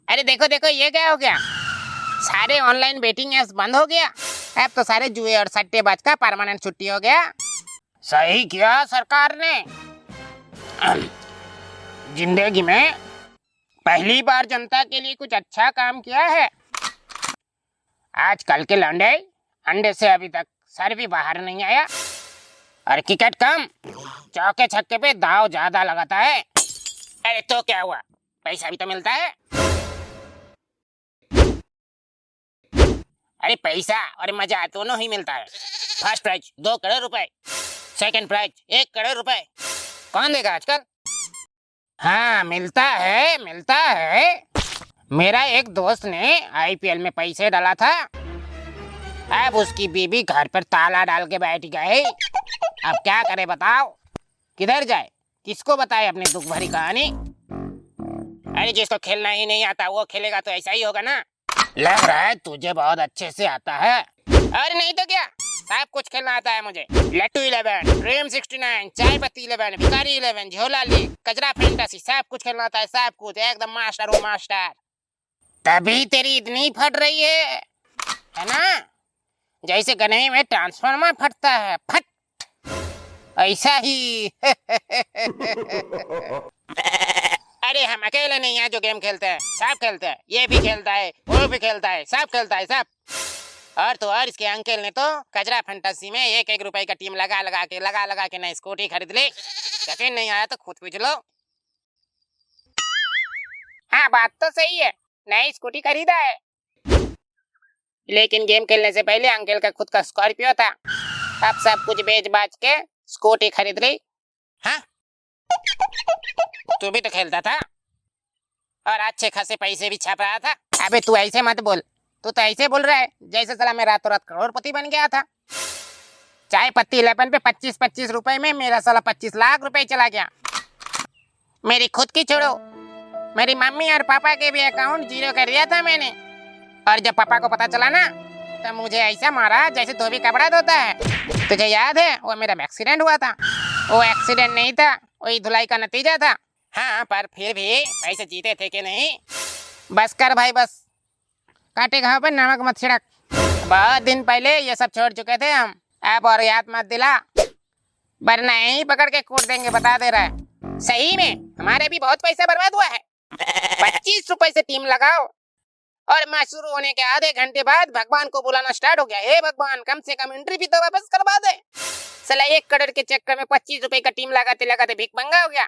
अरे देखो देखो, ये क्या हो गया? सारे ऑनलाइन बेटिंग एप्स बंद हो गया। अब तो सारे जुए और सट्टेबाज का परमानेंट छुट्टी हो गया। सही किया सरकार ने। जिंदगी में पहली बार जनता के लिए कुछ अच्छा काम किया है। आजकल के लौंडे अंडे से अभी तक सर भी बाहर नहीं आया। और क्रिकेट कम, चौके छक्के पे दाव ज्यादा लगाता है। अरे तो क्या हुआ, पैसा भी तो मिलता है। अरे पैसा और मजा दोनों ही मिलता है। फर्स्ट प्राइज 2 करोड़ रुपए, सेकंड प्राइज 1 करोड़ रुपए। कौन देगा आजकल? हाँ मिलता है, मिलता है। मेरा एक दोस्त ने आईपीएल में पैसे डाला था। अब उसकी बीबी घर पर ताला डाल के बैठ गई। अब क्या करे बताओ? किधर जाए, किसको बताए अपनी दुख भरी कहानी? अरे जिसको खेलना ही नहीं आता वो खेलेगा तो ऐसा ही होगा ना। लग रहा है तुझे बहुत अच्छे से आता है। अरे नहीं तो क्या, सब कुछ खेलना आता है मुझे। लट्टू 11, ड्रीम 69, चाय पत्ती 11, भिखारी 11, झोला लीग, कचरा फैंटेसी, सब कुछ खेलना आता है, सब कुछ। एकदम मास्टर हूँ मास्टर। तभी तेरी इतनी फट रही है ना? जैसे गन्ने में ट्रांसफार्मर फटता है, फट ऐसा ही। अरे हम अकेले नहीं हैं जो गेम खेलते हैं, सब खेलते हैं। ये भी खेलता है, वो भी खेलता है, सब खेलता है सब। और तो और इसके अंकल ने तो कचरा फंटासी में 1-1 रुपए का टीम लगा लगा के नई स्कूटी खरीद ली। यकीन नहीं आया तो खुद पूछ लो। हाँ बात तो सही है, नई स्कूटी खरीदा है। लेकिन गेम खेलने से पहले अंकल का खुद का स्कॉर्पियो था। अब सब कुछ बेच बाच के स्कूटी खरीद ली। हाँ तू भी तो खेलता था और अच्छे खासे पैसे भी छाप रहा था। अबे तू ऐसे मत बोल, तू तो ऐसे बोल रहा है जैसे साला मैं रातों रात करोड़पति बन गया था। चाय पत्ती 11 पे 25-25 रुपए में मेरा साला 25 लाख रुपए चला गया। मेरी खुद की छोड़ो, मेरी मम्मी और पापा के भी अकाउंट जीरो कर दिया था मैंने। और जब पापा को पता चला ना तो मुझे ऐसा मारा जैसे धोबी कपड़ा धोता है। तुझे याद है वो मेरा एक्सीडेंट हुआ था? वो एक्सीडेंट नहीं था, वही धुलाई का नतीजा था। हाँ पर फिर भी पैसे जीते थे कि नहीं? बस कर भाई बस, काटे घाव पर नमक मत छिड़क। बहुत दिन पहले ये सब छोड़ चुके थे हम, अब और याद मत दिला, वरना यहीं पकड़ के कूट देंगे, बता दे रहा है। सही में हमारे भी बहुत पैसा बर्बाद हुआ है। 25 रुपए से टीम लगाओ और मैच शुरू होने के आधे घंटे बाद भगवान को बुलाना स्टार्ट हो गया। हे भगवान कम से कम एंट्री भी तो वापस करवा दे। साला 1 करोड़ के चक्कर में 25 रुपए का टीम लगाते लगाते भिख मंगा हो गया।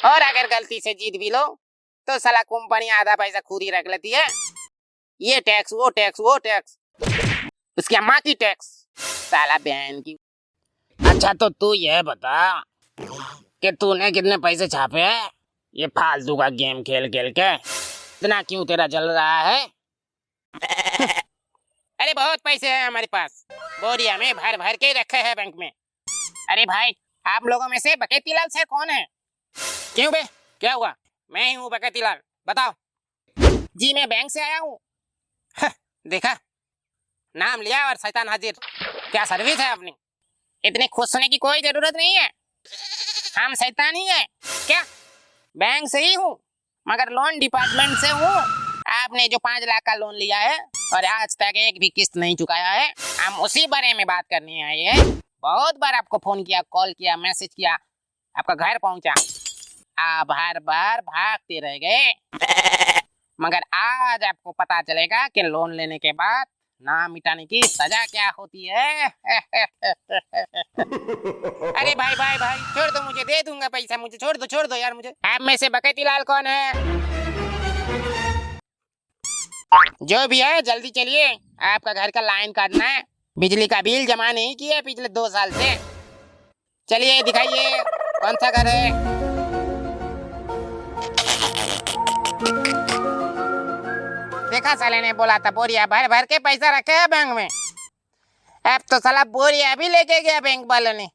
और अगर गलती से जीत भी लो तो साला कंपनी आधा पैसा खुद ही रख लेती है। ये टैक्स वो टैक्स वो टैक्स, उसकी अम्मा की टैक्स, साला बहन की। अच्छा तो तू ये बता कि तूने कितने पैसे छापे हैं ये फालतू का गेम खेल खेल के? इतना क्यों तेरा जल रहा है? अरे बहुत पैसे हैं हमारे पास, बोरिया में भर भर के रखे हैं बैंक में। अरे भाई आप लोगों में से बकेतीलाल सर कौन है? क्यों बे, क्या हुआ? मैं ही हूँ बकेतीलाल, बताओ। जी मैं बैंक से आया हूँ। देखा, नाम लिया और शैतान हाजिर। क्या सर्विस है अपनी? इतने खुश होने की कोई जरूरत नहीं है, हम शैतान ही है क्या? बैंक से ही हूँ मगर लोन डिपार्टमेंट से हूँ। आपने जो 5 लाख का लोन लिया है और आज तक एक भी किस्त नहीं चुकाया है, हम उसी बारे में बात करने आए हैं। बहुत बार आपको फोन किया, कॉल किया, मैसेज किया, आपका घर पहुंचा, आप हर बार भागते रह गए। मगर आज आपको पता चलेगा कि लोन लेने के बाद नाम मिटाने की सजा क्या होती है। अरे भाई भाई भाई छोड़ दो, मुझे दे दूंगा पैसा, मुझे छोड़ दो यार मुझे। आप में से बकेतीलाल कौन है? जो भी है जल्दी चलिए, आपका घर का लाइन काटना है। बिजली का बिल जमा नहीं किया पिछले 2 साल से। चलिए दिखाइए कौन सा घर है। देखा साले ने बोला था बोरिया भर भर के पैसा रखे है बैंक में, अब तो साला बोरिया भी लेके गया बैंक वालों ने।